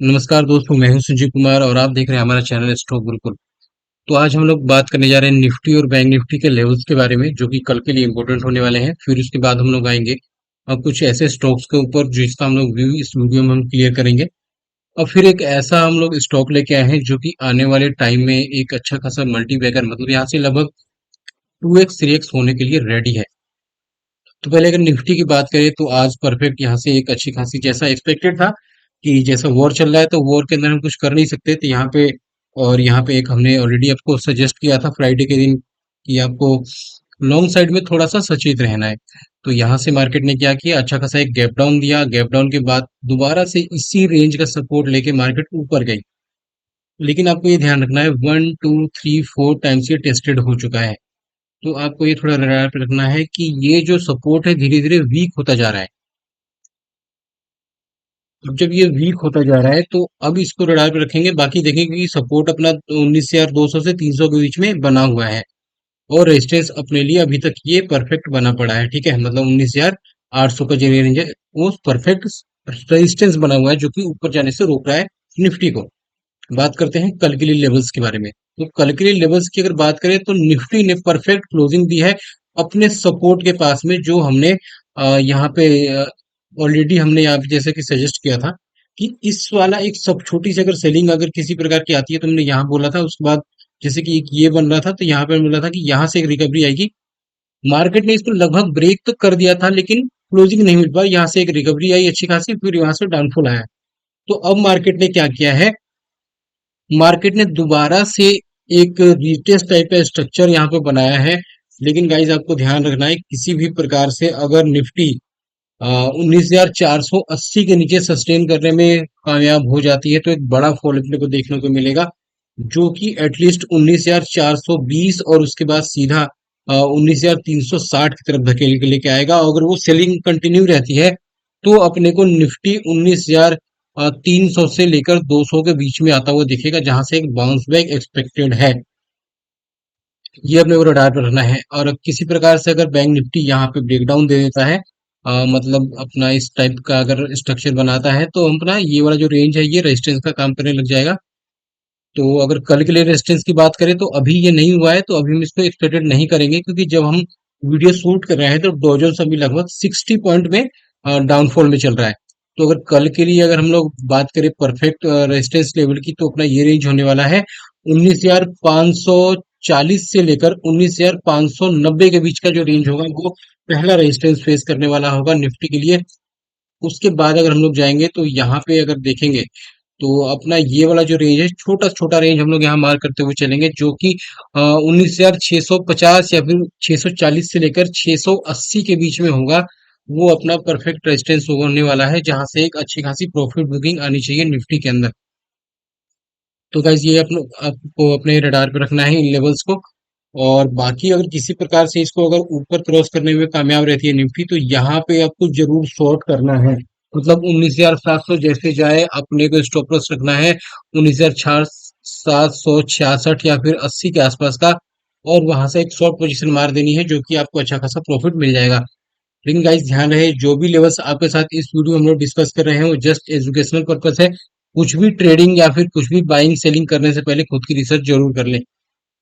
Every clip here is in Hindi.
नमस्कार दोस्तों, मैं हूं संजीव कुमार और आप देख रहे हैं हमारा चैनल स्टॉक गुरुकुल। तो आज हम लोग बात करने जा रहे हैं निफ्टी और बैंक निफ्टी के लेवल्स के बारे में, जो कि कल के लिए इंपॉर्टेंट होने वाले हैं। फिर उसके बाद हम लोग आएंगे अब कुछ ऐसे स्टॉक्स के ऊपर जिसका हम लोग व्यू इस वीडियो में हम क्लियर करेंगे। और फिर एक ऐसा हम लोग स्टॉक लेके आए हैं जो कि आने वाले टाइम में एक अच्छा खासा मल्टी बैगर, मतलब यहाँ से लगभग 2x 3x होने के लिए रेडी है। तो पहले अगर निफ्टी की बात करें तो आज परफेक्ट यहाँ से एक अच्छी खासी, जैसा एक्सपेक्टेड था कि जैसा वॉर चल रहा है तो वॉर के अंदर हम कुछ कर नहीं सकते थे यहाँ पे। और यहाँ पे एक हमने ऑलरेडी आपको सजेस्ट किया था फ्राइडे के दिन कि आपको लॉन्ग साइड में थोड़ा सा सचेत रहना है। तो यहाँ से मार्केट ने क्या किया, अच्छा खासा एक गैप डाउन दिया। गैप डाउन के बाद दोबारा से इसी रेंज का सपोर्ट लेके मार्केट ऊपर गई। लेकिन आपको ये ध्यान रखना है, 1 2 3 4 टाइम्स ये टेस्टेड हो चुका है। तो आपको ये थोड़ा रडार पे रखना है कि ये जो सपोर्ट है धीरे धीरे वीक होता जा रहा है। अब जब ये वीक होता जा रहा है तो अब इसको रडार पे रखेंगे। बाकी देखेंगे कि सपोर्ट अपना 19,200 से 300 के बीच में बना हुआ है। और रेजिस्टेंस अपने लिए अभी तक ये परफेक्ट बना पड़ा है, ठीक है। मतलब 19,800 का जो रेंज है वो परफेक्ट रेजिस्टेंस बना हुआ है, जो कि ऊपर जाने से रोक रहा है निफ्टी को। बात करते हैं कल के लिए लेवल्स के बारे में। तो कल के लिए लेवल्स की अगर बात करें तो निफ्टी ने परफेक्ट क्लोजिंग दी है अपने सपोर्ट के पास में, जो हमने यहाँ पे ऑलरेडी हमने यहाँ पे जैसे कि सजेस्ट किया था कि इस वाला एक सब छोटी सी अगर सेलिंग अगर किसी प्रकार की आती है तो हमने यहाँ बोला था। उसके बाद जैसे कि एक ये बन रहा था तो यहाँ पे बोला था कि यहाँ से एक रिकवरी आएगी। मार्केट ने इसको लगभग ब्रेक तो कर दिया था लेकिन क्लोजिंग नहीं मिल पाई। यहाँ से एक रिकवरी आई अच्छी खासी, फिर यहाँ से डाउनफॉल आया। तो अब मार्केट ने क्या किया है, मार्केट ने दोबारा से एक रिटेस्ट टाइप का स्ट्रक्चर यहाँ पे बनाया है। लेकिन गाइज आपको ध्यान रखना है, किसी भी प्रकार से अगर निफ्टी 19,480 के नीचे सस्टेन करने में कामयाब हो जाती है तो एक बड़ा फॉल अपने को देखने को मिलेगा, जो कि एटलीस्ट 19,420 और उसके बाद सीधा 19,360 की तरफ धकेल के लेके आएगा। अगर वो सेलिंग कंटिन्यू रहती है तो अपने को निफ्टी 19,300 से लेकर 200 के बीच में आता हुआ दिखेगा, जहां से एक बाउंस बैक एक्सपेक्टेड है। ये अपने को रडार पर रखना है। और किसी प्रकार से अगर बैंक निफ्टी यहाँ पे ब्रेकडाउन दे देता है, मतलब अपना इस टाइप का अगर स्ट्रक्चर बनाता है, तो हम अपना ये वाला जो रेंज है ये रेजिस्टेंस का काम करने लग जाएगा। तो अगर कल के लिए रेजिस्टेंस की बात करें तो अभी ये नहीं हुआ है तो अभी हम इसको एक्सपेक्टेड नहीं करेंगे, क्योंकि जब हम वीडियो शूट कर रहे हैं तो डॉ जोन्स अभी लगभग 60 पॉइंट में डाउनफॉल में चल रहा है। तो अगर कल के लिए अगर हम लोग बात करें परफेक्ट रेजिस्टेंस लेवल की, तो अपना ये रेंज होने वाला है 19,540 से लेकर 19,590 के बीच का जो रेंज होगा वो पहला रेजिस्टेंस फेस करने वाला होगा निफ्टी के लिए। उसके बाद अगर हम लोग जाएंगे तो यहाँ पे अगर देखेंगे तो अपना ये वाला जो रेंज है, छोटा छोटा रेंज हम लोग यहाँ मार्क करते हुए चलेंगे, जो कि 19,650 या फिर 640 से लेकर 680 के बीच में होगा। वो अपना परफेक्ट रेजिस्टेंस होने वाला है, जहां से एक अच्छी खासी प्रॉफिट बुकिंग आनी चाहिए निफ्टी के अंदर। तो गाइज ये आपको अपने रडार पे रखना है इन लेवल्स को। और बाकी अगर किसी प्रकार से इसको अगर ऊपर क्रॉस करने में कामयाब रहती है निफ्टी, तो यहाँ पे आपको जरूर शॉर्ट करना है। मतलब 19,700 जैसे जाए अपने को स्टॉप लॉस रखना है 19,766 या फिर 80 के आसपास का। और वहां से एक शॉर्ट पोजीशन मार देनी है, जो कि आपको अच्छा खासा प्रॉफिट मिल जाएगा। लेकिन गाइस ध्यान रहे, जो भी लेवल्स आपके साथ इस वीडियो में हम लोग डिस्कस कर रहे हैं वो जस्ट एजुकेशनल पर्पस है। कुछ भी ट्रेडिंग या फिर कुछ भी बाइंग सेलिंग करने से पहले खुद की रिसर्च जरूर कर लें।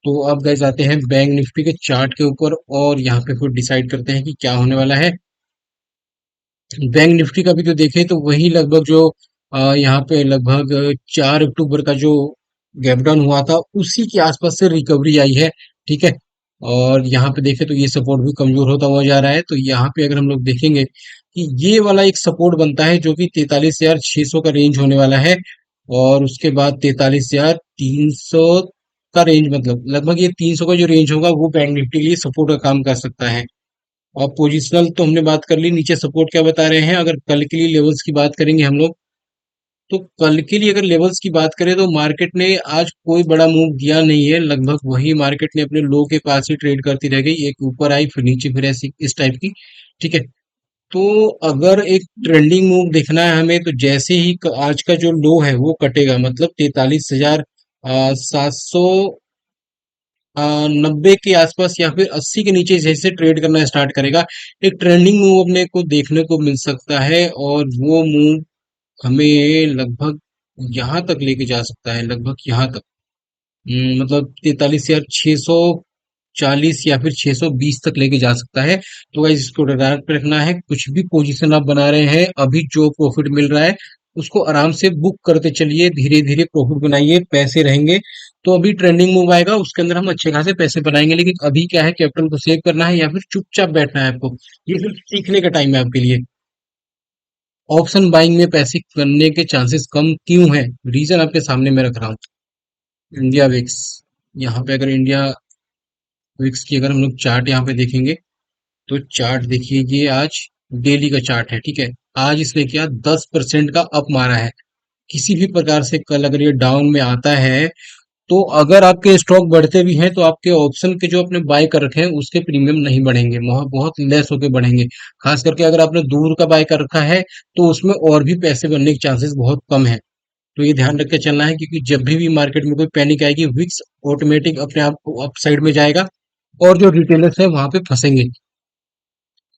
तो अब गाइस आते हैं बैंक निफ्टी के चार्ट के ऊपर और यहाँ पे फिर डिसाइड करते हैं कि क्या होने वाला है। बैंक निफ्टी का भी तो देखें तो वही लगभग जो यहाँ पे लगभग 4 अक्टूबर का जो गैप डाउन हुआ था उसी के आसपास से रिकवरी आई है, ठीक है। और यहाँ पे देखें तो ये सपोर्ट भी कमजोर होता हुआ जा रहा है। तो यहाँ पे अगर हम लोग देखेंगे कि ये वाला एक सपोर्ट बनता है, जो कि 43,600 का रेंज होने वाला है। और उसके बाद 43,300 का रेंज, मतलब लगभग ये 300 का जो रेंज होगा वो बैंक निफ्टी के लिए सपोर्ट का काम कर सकता है। और पोजिशनल तो हमने बात कर ली, नीचे सपोर्ट क्या बता रहे हैं। अगर कल के लिए लेवल्स की बात करेंगे हम लोग, तो कल के लिए अगर लेवल्स की बात करें तो मार्केट ने आज कोई बड़ा मूव दिया नहीं है। लगभग वही मार्केट ने अपने लो के पास ही ट्रेड करती रह गई, एक ऊपर आई फिर नीचे फिर ऐसी इस टाइप की, ठीक है। तो अगर एक ट्रेंडिंग मूव देखना है हमें तो जैसे ही आज का जो लो है वो कटेगा, मतलब 43,700 90 के आसपास या फिर 80 के नीचे जैसे ट्रेड करना स्टार्ट करेगा, एक ट्रेंडिंग मूव अपने को देखने को मिल सकता है। और वो मूव हमें लगभग यहाँ तक लेके जा सकता है, लगभग यहाँ तक। मतलब 43,640 या फिर 620 तक लेके जा सकता है। तो गाइस इसको रडार पे रखना है। कुछ भी पोजीशन आप बना रहे हैं, अभी जो प्रॉफिट मिल रहा है उसको आराम से बुक करते चलिए, धीरे धीरे प्रॉफिट बनाइए, पैसे रहेंगे। तो अभी ट्रेंडिंग मूव आएगा, उसके अंदर हम अच्छे खासे पैसे बनाएंगे। लेकिन अभी क्या है, कैपिटल को सेव करना है या फिर चुपचाप बैठना है आपको। ये सिर्फ सीखने का टाइम है आपके लिए। ऑप्शन बाइंग में पैसे करने के चांसेस कम क्यों है? रीजन आपके सामने मैं रख रहा हूँ। इंडिया विक्स, यहाँ पे अगर इंडिया विक्स की अगर हम लोग चार्ट यहाँ पे देखेंगे, तो चार्ट देखिए, ये आज डेली का चार्ट है, ठीक है। आज इसने क्या 10% का अप मारा है। किसी भी प्रकार से कल अगर ये डाउन में आता है, तो अगर आपके स्टॉक बढ़ते भी हैं तो आपके ऑप्शन के जो आपने बाय कर रखे हैं उसके प्रीमियम नहीं बढ़ेंगे, बहुत बहुत लेस होके बढ़ेंगे। खास करके अगर आपने दूर का बाय कर रखा है तो उसमें और भी पैसे बनने के चांसेस बहुत कम है। तो ये ध्यान रख के चलना है, क्योंकि जब भी मार्केट में कोई पैनिक आएगी, विक्स ऑटोमेटिक अपने आप को अप साइड में जाएगा और जो रिटेलर्स है वहां पे फंसेंगे।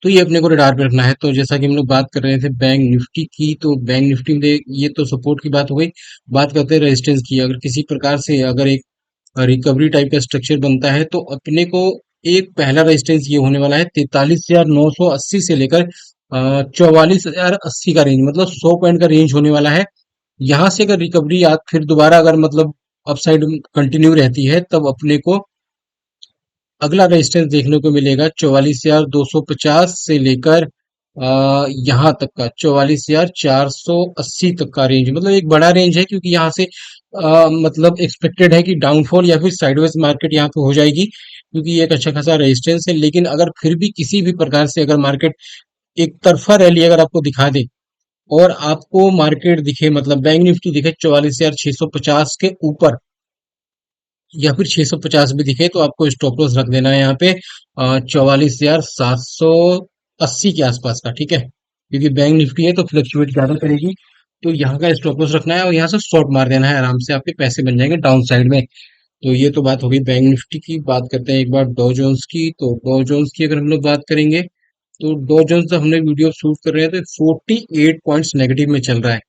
तो ये अपने को रडार पे रखना है। तो जैसा कि हम लोग बात कर रहे थे बैंक निफ्टी की, तो बैंक निफ्टी में ये तो सपोर्ट की बात हो गई। बात करते हैं रेजिस्टेंस की। अगर किसी प्रकार से अगर एक रिकवरी टाइप का स्ट्रक्चर बनता है, तो अपने को एक पहला रेजिस्टेंस ये होने वाला है 43,980 से लेकर 44,080 का रेंज, मतलब 100 पॉइंट का रेंज होने वाला है। यहाँ से अगर रिकवरी फिर दोबारा अगर मतलब अपसाइड कंटिन्यू रहती है, तब अपने को अगला रेजिस्टेंस देखने को मिलेगा 44,250 से लेकर यहाँ तक का 44,480 तक का रेंज। मतलब एक बड़ा रेंज है, क्योंकि यहाँ से मतलब एक्सपेक्टेड है कि डाउनफॉल या फिर साइडवेज मार्केट यहाँ पे हो जाएगी, क्योंकि ये एक अच्छा खासा रेजिस्टेंस है। लेकिन अगर फिर भी किसी भी प्रकार से अगर मार्केट एक तरफा रैली अगर आपको दिखा दे, और आपको मार्केट दिखे, मतलब बैंक निफ्टी दिखे 44,650 के ऊपर या फिर 650 भी दिखे, तो आपको स्टॉप लॉस रख देना है यहाँ पे 44,780 के आसपास का, ठीक है। क्योंकि बैंक निफ्टी है तो फ्लक्चुएट ज्यादा करेगी। तो यहाँ का स्टॉप लॉस रखना है और यहाँ से शॉर्ट मार देना है, आराम से आपके पैसे बन जाएंगे डाउन साइड में। तो ये तो बात हो गई बैंक निफ्टी की। बात करते हैं एक बार डॉ जोन्स की। तो डॉ जोन्स की अगर हम लोग बात करेंगे, तो डॉ जोन्स जब हमने वीडियो शूट कर रहे हैं तो 48 पॉइंट्स नेगेटिव में चल रहा है।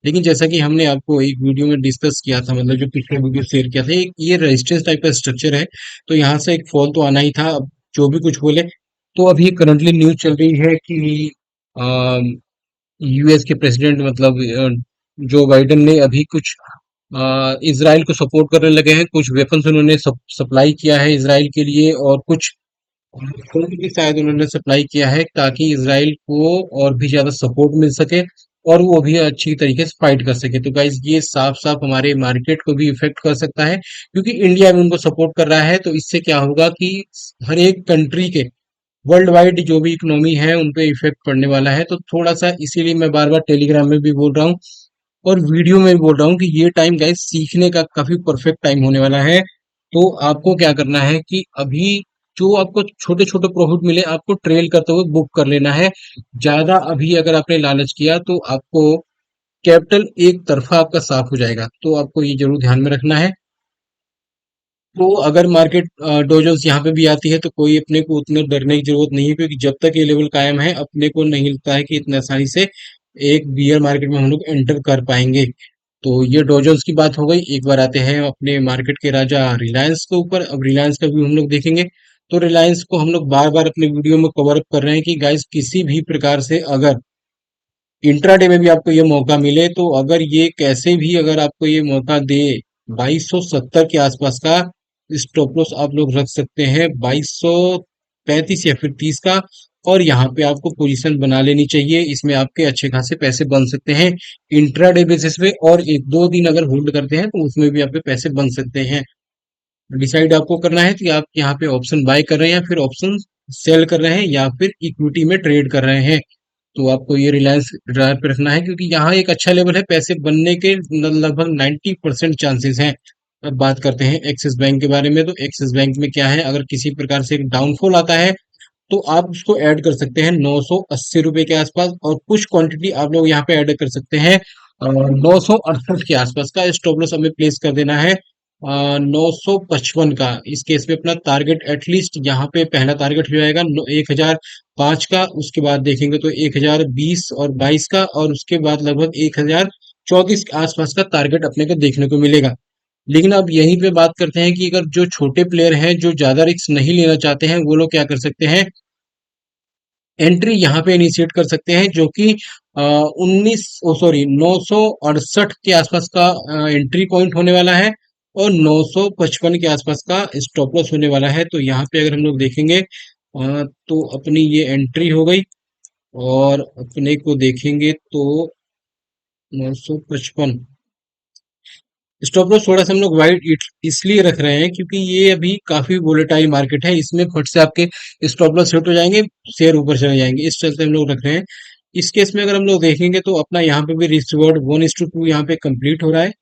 लेकिन जैसा कि हमने आपको एक वीडियो में डिस्कस किया था, मतलब जो पिछले वीडियो शेयर किया था, एक ये रेजिस्टेंस टाइप का स्ट्रक्चर है। तो यहाँ से एक फॉल तो आना ही था। अब जो भी कुछ बोले, तो अभी करंटली न्यूज चल रही है कि यूएस के प्रेसिडेंट, मतलब जो बाइडेन ने अभी कुछ इसराइल को सपोर्ट करने लगे हैं। कुछ वेपन्स उन्होंने सप्लाई किया है इसराइल के लिए, और कुछ फोन भी शायद उन्होंने सप्लाई किया है, ताकि इसराइल को और भी ज्यादा सपोर्ट मिल सके और वो भी अच्छी तरीके से फाइट कर सके। तो गाइज ये साफ साफ हमारे मार्केट को भी इफेक्ट कर सकता है, क्योंकि इंडिया भी उनको सपोर्ट कर रहा है। तो इससे क्या होगा कि हर एक कंट्री के वर्ल्ड वाइड जो भी इकोनॉमी है उन पे इफेक्ट पड़ने वाला है। तो थोड़ा सा इसीलिए मैं बार बार टेलीग्राम में भी बोल रहा हूँ और वीडियो में भी बोल रहा हूँ कि ये टाइम गाइस सीखने का काफी परफेक्ट टाइम होने वाला है। तो आपको क्या करना है कि अभी जो आपको छोटे छोटे प्रॉफिट मिले, आपको ट्रेल करते हुए बुक कर लेना है। ज्यादा अभी अगर आपने लालच किया तो आपको कैपिटल एक तरफा आपका साफ हो जाएगा। तो आपको ये जरूर ध्यान में रखना है। तो अगर मार्केट डोजर्स यहाँ पे भी आती है, तो कोई अपने को उतने डरने की जरूरत नहीं है, क्योंकि जब तक ये लेवल कायम है अपने को नहीं लगता है कि इतने आसानी से एक बियर मार्केट में हम लोग एंटर कर पाएंगे। तो ये डोजर्स की बात हो गई। एक बार आते हैं अपने मार्केट के राजा रिलायंस के ऊपर। अब रिलायंस का व्यू हम लोग देखेंगे। तो रिलायंस को हम लोग बार बार अपने वीडियो में कवर अप कर रहे हैं कि गाइस किसी भी प्रकार से अगर इंट्राडे में भी आपको ये मौका मिले, तो अगर ये कैसे भी अगर आपको ये मौका दे, 2270 के आसपास का स्टॉप लॉस आप लोग रख सकते हैं, 2235 या फिर 30 का। और यहाँ पे आपको पोजीशन बना लेनी चाहिए, इसमें आपके अच्छे खासे पैसे बन सकते हैं इंट्राडे बेसिस पे। और एक दो दिन अगर होल्ड करते हैं तो उसमें भी आपके पैसे बन सकते हैं। डिसाइड आपको करना है कि आप यहाँ पे ऑप्शन बाय कर रहे हैं या फिर ऑप्शन सेल कर रहे हैं या फिर इक्विटी में ट्रेड कर रहे हैं। तो आपको ये रिलायंस ड्राइव पे रखना है, क्योंकि यहाँ एक अच्छा लेवल है, पैसे बनने के लगभग 90% चांसेस हैं। अब बात करते हैं एक्सिस बैंक के बारे में। तो एक्सिस बैंक में क्या है, अगर किसी प्रकार से एक डाउनफॉल आता है, तो आप उसको ऐड कर सकते हैं 980 रुपए के आसपास, और कुछ क्वांटिटी आप लोग यहाँ पे ऐड कर सकते हैं 968 के आसपास का। स्टॉप लॉस हमें प्लेस कर देना है 955 का। इस केस में अपना टारगेट एटलीस्ट यहाँ पे पहला टारगेट हो जाएगा 1005 का। उसके बाद देखेंगे तो 1020 और 22 का, और उसके बाद लगभग 1000 34 के आसपास का टारगेट अपने को देखने को मिलेगा। लेकिन अब यहीं पे बात करते हैं कि अगर जो छोटे प्लेयर हैं जो ज्यादा रिस्क नहीं लेना चाहते हैं वो लोग क्या कर सकते हैं, एंट्री यहाँ पे इनिशिएट कर सकते हैं, जो कि 968 के आसपास का एंट्री पॉइंट होने वाला है और 955 के आसपास का स्टॉप लॉस होने वाला है। तो यहाँ पे अगर हम लोग देखेंगे तो अपनी ये एंट्री हो गई और अपने को देखेंगे तो 955 स्टॉप लॉस थोड़ा सा हम लोग वाइड इसलिए रख रहे हैं क्योंकि ये अभी काफी वोलेटाइल मार्केट है, इसमें फट से आपके स्टॉप लॉस हिट हो जाएंगे, शेयर ऊपर चले जाएंगे, इस चलते हम लोग रख रहे हैं। इस केस में अगर हम लोग देखेंगे तो अपना यहाँ पे भी रिस्क रिवॉर्ड 1:2 यहाँ पे कंप्लीट हो रहा है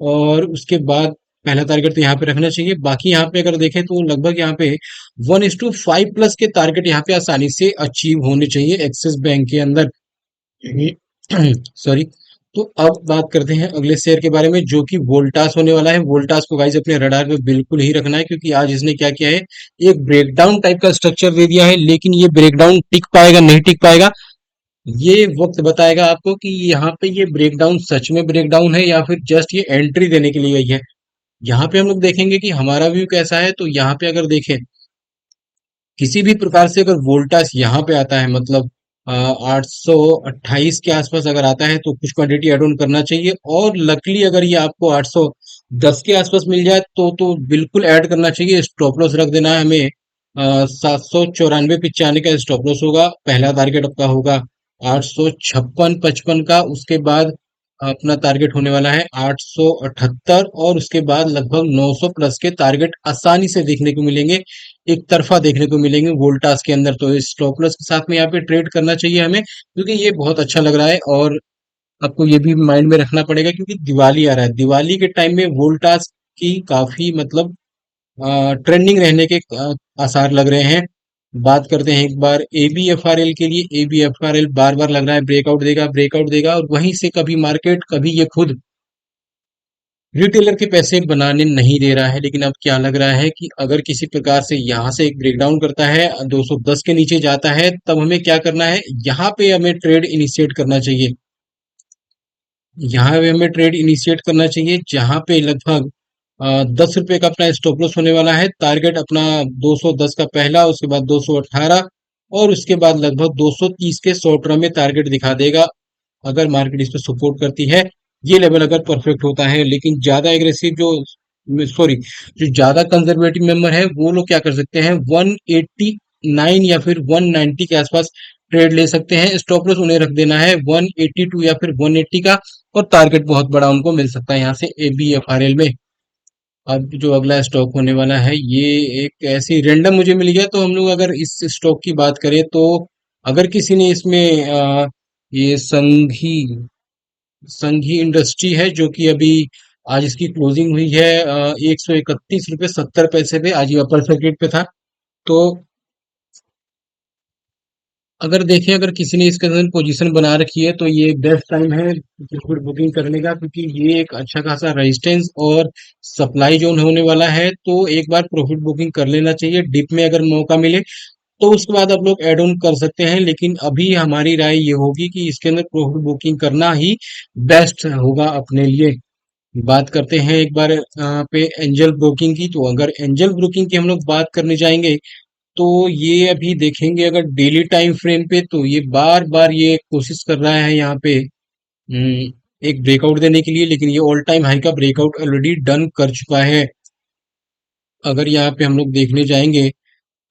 और उसके बाद पहला टारगेट तो यहाँ पे रखना चाहिए। बाकी यहाँ पे अगर देखें तो लगभग यहाँ पे 1:5 प्लस के टारगेट यहाँ पे आसानी से अचीव होने चाहिए एक्सिस बैंक के अंदर। सॉरी। तो अब बात करते हैं अगले शेयर के बारे में जो कि वोल्टास होने वाला है। वोल्टास को गाइस अपने रडार पे बिल्कुल ही रखना है क्योंकि आज इसने क्या किया है, एक ब्रेकडाउन टाइप का स्ट्रक्चर दे दिया है, लेकिन ये ब्रेकडाउन टिक पाएगा नहीं टिक पाएगा ये वक्त बताएगा आपको कि यहाँ पे ये ब्रेकडाउन सच में ब्रेकडाउन है या फिर जस्ट ये एंट्री देने के लिए गई है। यहाँ पे हम लोग देखेंगे कि हमारा व्यू कैसा है। तो यहाँ पे अगर देखें किसी भी प्रकार से अगर वोल्टास यहाँ पे आता है, मतलब 828 के आसपास अगर आता है तो कुछ क्वांटिटी ऐड ऑन करना चाहिए, और लकली अगर ये आपको 810 के आसपास मिल जाए तो बिल्कुल ऐड करना चाहिए। स्टॉप लॉस रख देना है हमें 794-95 का स्टॉप लॉस होगा। पहला टारगेट आपका होगा 856-55 का, उसके बाद अपना टारगेट होने वाला है 878 और उसके बाद लगभग 900 प्लस के टारगेट आसानी से देखने को मिलेंगे, एक तरफा देखने को मिलेंगे वोल्टास के अंदर। तो इस स्टॉप लॉस के साथ में यहाँ पे ट्रेड करना चाहिए हमें क्योंकि ये बहुत अच्छा लग रहा है। और आपको ये भी माइंड में रखना पड़ेगा क्योंकि दिवाली आ रहा है, दिवाली के टाइम में वोल्टास की काफी मतलब ट्रेंडिंग रहने के आसार लग रहे हैं। बात करते हैं एक बार ABFRL के लिए। ABFRL बार बार लग रहा है ब्रेकआउट देगा और वहीं से कभी मार्केट कभी ये खुद रिटेलर के पैसे बनाने नहीं दे रहा है। लेकिन अब क्या लग रहा है कि अगर किसी प्रकार से यहाँ से एक ब्रेकडाउन करता है 210 के नीचे जाता है तब हमें क्या करना है, यहाँ पे हमें ट्रेड इनिशिएट करना चाहिए। यहाँ पे हमें ट्रेड इनिशिएट करना चाहिए जहाँ पे लगभग 10 रुपए का अपना स्टॉप लॉस होने वाला है। टारगेट अपना 210 का पहला, उसके बाद 218 और उसके बाद लगभग 230 के शॉर्ट टर्म में टारगेट दिखा देगा अगर मार्केट इस पे सपोर्ट करती है। ये लेवल अगर परफेक्ट होता है, लेकिन ज्यादा एग्रेसिव सॉरी जो ज्यादा कंजर्वेटिव मेंबर है वो लोग क्या कर सकते हैं, 189 या फिर 190 के आसपास ट्रेड ले सकते हैं। स्टॉप लॉस उन्हें रख देना है 182 या फिर 180 का और टारगेट बहुत बड़ा उनको मिल सकता है यहाँ से ABFRL में। अब जो अगला स्टॉक होने वाला है ये एक ऐसी रैंडम मुझे मिल गया, तो हम लोग अगर इस स्टॉक की बात करें तो अगर किसी ने इसमें ये संघी इंडस्ट्री है जो कि अभी आज इसकी क्लोजिंग हुई है 131 रुपये 70 पैसे पे, आज ये अपर सर्किट पे था। तो अगर देखें अगर किसी ने इसके अंदर पोजीशन बना रखी है तो ये बेस्ट टाइम है फिर बुकिंग करने का क्योंकि ये एक अच्छा खासा रेजिस्टेंस और सप्लाई जोन होने वाला है। तो एक बार प्रॉफिट बुकिंग कर लेना चाहिए, डिप में अगर मौका मिले तो उसके बाद आप लोग ऐड ऑन कर सकते हैं। लेकिन अभी हमारी राय ये होगी कि इसके अंदर प्रॉफिट बुकिंग करना ही बेस्ट होगा अपने लिए। बात करते हैं एक बार पे एंजल ब्रोकिंग की। तो अगर एंजल ब्रोकिंग की हम लोग बात करने जाएंगे तो ये अभी देखेंगे अगर डेली टाइम फ्रेम पे तो ये बार बार ये कोशिश कर रहा है यहाँ पे एक ब्रेकआउट देने के लिए, लेकिन ये ऑल टाइम हाई का ब्रेकआउट ऑलरेडी डन कर चुका है। अगर यहाँ पे हम लोग देखने जाएंगे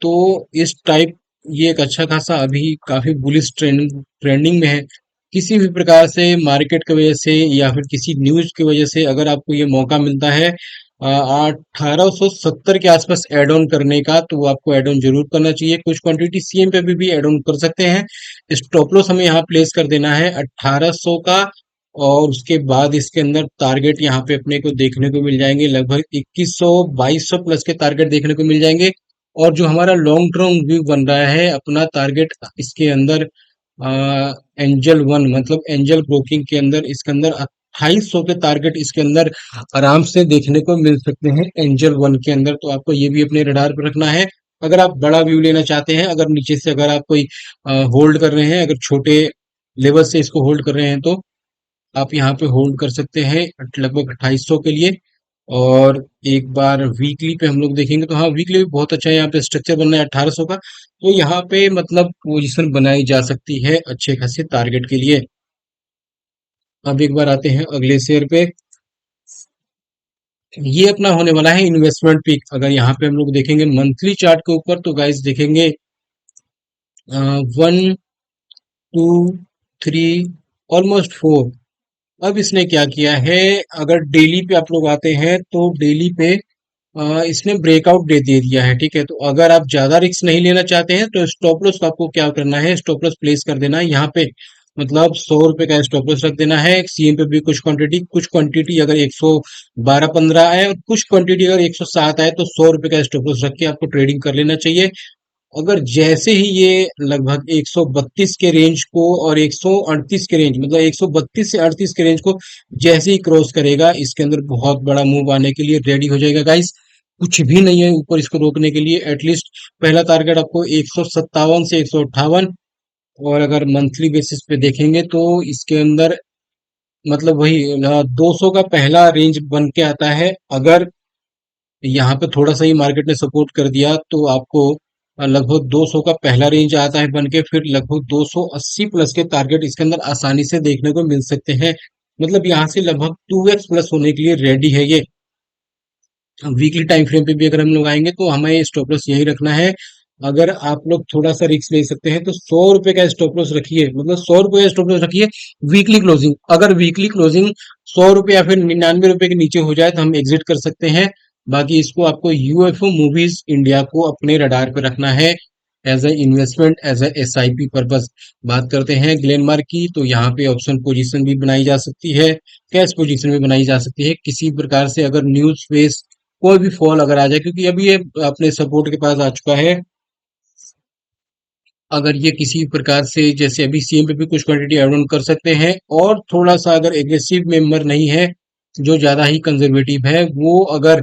तो इस टाइप ये एक अच्छा खासा अभी काफी बुलिश ट्रेंडिंग में है। किसी भी प्रकार से मार्केट की वजह से या फिर किसी न्यूज की वजह से अगर आपको ये मौका मिलता है 1870 के आसपास एड ऑन करने का तो वो आपको एड ऑन जरूर करना चाहिए। कुछ क्वांटिटी CM पे भी ऐड ऑन कर सकते हैं। स्टॉप लॉस हमें यहाँ प्लेस कर देना है 1800 का और उसके बाद इसके अंदर टारगेट यहाँ पे अपने को देखने को मिल जाएंगे लगभग 2100 2200 प्लस के टारगेट देखने को मिल जाएंगे। और जो हमारा लॉन्ग टर्म व्यू बन रहा है अपना टारगेट इसके अंदर एंजल वन मतलब एंजल ब्रोकिंग के अंदर इसके अंदर 2800 के टारगेट इसके अंदर आराम से देखने को मिल सकते हैं एंजल वन के अंदर। तो आपको ये भी अपने रडार पर रखना है अगर आप बड़ा व्यू लेना चाहते हैं। अगर नीचे से अगर आप कोई होल्ड कर रहे हैं, अगर छोटे लेवल से इसको होल्ड कर रहे हैं आप यहाँ पे होल्ड कर सकते हैं लगभग 2800 के लिए। और एक बार वीकली पे हम लोग देखेंगे तो हाँ, वीकली भी बहुत अच्छा है, यहाँ पे स्ट्रक्चर बनना है 1800 का, तो यहाँ पे मतलब पोजीशन बनाई जा सकती है अच्छे खासे टारगेट के लिए। अब एक बार आते हैं अगले शेयर पे। ये अपना होने वाला है इन्वेस्टमेंट पिक। अगर यहाँ पे हम लोग देखेंगे मंथली चार्ट के ऊपर तो गाइस देखेंगे 1 2 3 ऑलमोस्ट 4। अब इसने क्या किया है, अगर डेली पे आप लोग आते हैं तो डेली पे इसने ब्रेकआउट दे दिया है, ठीक है। तो अगर आप ज्यादा रिस्क नहीं लेना चाहते हैं तो स्टॉप लॉस आपको क्या करना है, स्टॉप लॉस प्लेस कर देना है यहाँ पे। मतलब 100 रुपए का स्टॉप लॉस रख देना है। सीएम पे भी कुछ क्वांटिटी अगर 112-15 आए और कुछ क्वांटिटी अगर 107 आए तो 100 रुपए का स्टॉप लॉस रख के आपको ट्रेडिंग कर लेना चाहिए। अगर जैसे ही ये लगभग 132 के रेंज को और 138 के रेंज, मतलब 132 से 38 के रेंज को जैसे ही क्रॉस करेगा, इसके अंदर बहुत बड़ा मूव आने के लिए रेडी हो जाएगा गाइस। कुछ भी नहीं है ऊपर इसको रोकने के लिए। एटलीस्ट पहला टारगेट आपको 157 से 158। और अगर मंथली बेसिस पे देखेंगे तो इसके अंदर मतलब वही 200 का पहला रेंज बन के आता है। अगर यहाँ पे थोड़ा सा ही मार्केट ने सपोर्ट कर दिया तो आपको लगभग 200 का पहला रेंज आता है बन के, फिर लगभग 280 प्लस के टारगेट इसके अंदर आसानी से देखने को मिल सकते हैं। मतलब यहाँ से लगभग 2x प्लस होने के लिए रेडी है ये। वीकली टाइम फ्रेम पे भी अगर हम लोग आएंगे तो हमें स्टॉप लॉस यही रखना है। अगर आप लोग थोड़ा सा रिस्क ले सकते हैं तो 100 रुपए का स्टॉप लॉस रखिए, मतलब 100 रुपए का स्टॉप लॉस रखिए। वीकली क्लोजिंग, अगर वीकली क्लोजिंग 100 रुपए या फिर 99 रुपए के नीचे हो जाए तो हम एग्जिट कर सकते हैं। बाकी इसको आपको यूएफओ मूवीज इंडिया को अपने रडार पे रखना है as a investment, as a SIP purpose. बात करते हैं ग्लेनमार्क की, तो यहाँ पे ऑप्शन पोजीशन भी बनाई जा सकती है, कैश पोजीशन भी बनाई जा सकती है। किसी प्रकार से अगर न्यूज बेस कोई भी फॉल अगर आ जाए, क्योंकि अभी ये अपने सपोर्ट के पास आ चुका है। अगर ये किसी प्रकार से जैसे अभी सीएम पे भी कुछ क्वांटिटी ऐड ऑन कर सकते हैं, और थोड़ा सा अगर एग्रेसिव मेंबर नहीं है, जो ज्यादा ही कंजर्वेटिव है, वो अगर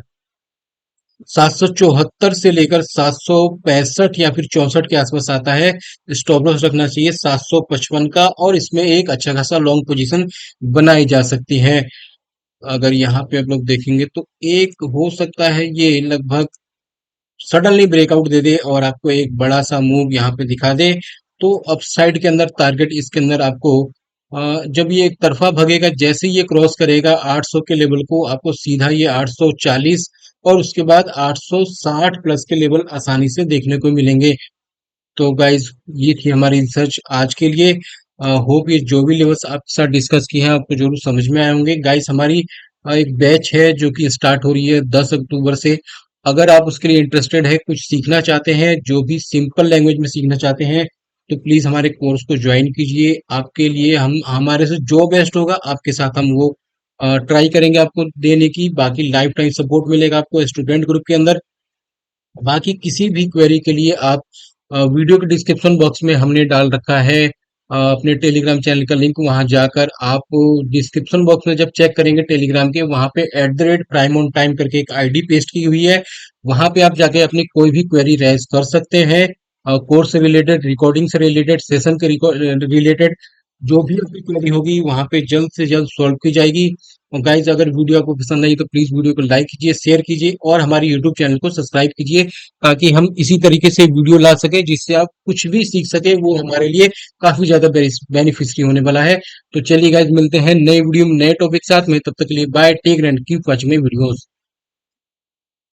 774 से लेकर 765 या फिर 64 के आसपास आता है, स्टॉप लॉस रखना चाहिए 755 का, और इसमें एक अच्छा खासा लॉन्ग पोजीशन बनाई जा सकती है। अगर यहाँ पे आप लोग देखेंगे तो एक हो सकता है ये लगभग सडनली ब्रेकआउट दे दे और आपको एक बड़ा सा मूव यहाँ पे दिखा दे, तो अपसाइड के अंदर टारगेट इसके अंदर आपको जब ये एक तरफा भगेगा, जैसे ही ये क्रॉस करेगा 800 के लेवल को, आपको सीधा ये 840 और उसके बाद 860 प्लस के लेवल आसानी से देखने को मिलेंगे। तो गाइज ये थी हमारी रिसर्च आज के लिए। होप ये जो भी लेवल्स आपके साथ डिस्कस किए हैं आपको जरूर समझ में आए होंगे। गाइज हमारी एक बैच है जो कि स्टार्ट हो रही है 10 अक्टूबर से। अगर आप उसके लिए इंटरेस्टेड है, कुछ सीखना चाहते हैं, जो भी सिंपल लैंग्वेज में सीखना चाहते हैं, तो प्लीज हमारे कोर्स को ज्वाइन कीजिए। आपके लिए हम हमारे से जो बेस्ट होगा आपके साथ हम वो ट्राई करेंगे आपको देने की। बाकी लाइफ टाइम सपोर्ट मिलेगा आपको स्टूडेंट ग्रुप के अंदर। बाकी किसी भी क्वेरी के लिए आप वीडियो के डिस्क्रिप्शन बॉक्स में हमने डाल रखा है अपने टेलीग्राम चैनल का लिंक। वहां जाकर आप डिस्क्रिप्शन बॉक्स में जब चेक करेंगे टेलीग्राम के, वहां पे @prime on time करके एक आईडी पेस्ट की हुई है। वहां पे आप जाके अपनी कोई भी क्वेरी रेज कर सकते हैं, कोर्स से रिलेटेड, रिकॉर्डिंग से रिलेटेड, सेशन के रिलेटेड। जो भी आपकी क्वेरी होगी वहां पे जल्द से जल्द सॉल्व की जाएगी। और गाइज अगर वीडियो आपको पसंद आई तो प्लीज वीडियो को लाइक कीजिए, शेयर कीजिए और हमारे यूट्यूब चैनल को सब्सक्राइब कीजिए, ताकि हम इसी तरीके से वीडियो ला सके जिससे आप कुछ भी सीख सके, वो हमारे लिए काफी ज्यादा बेनिफिशियरी होने वाला है। तो चलिए गाइज मिलते हैं नए वीडियो में नए टॉपिक साथ में, तब तक के लिए bye, take and keep watching my videos.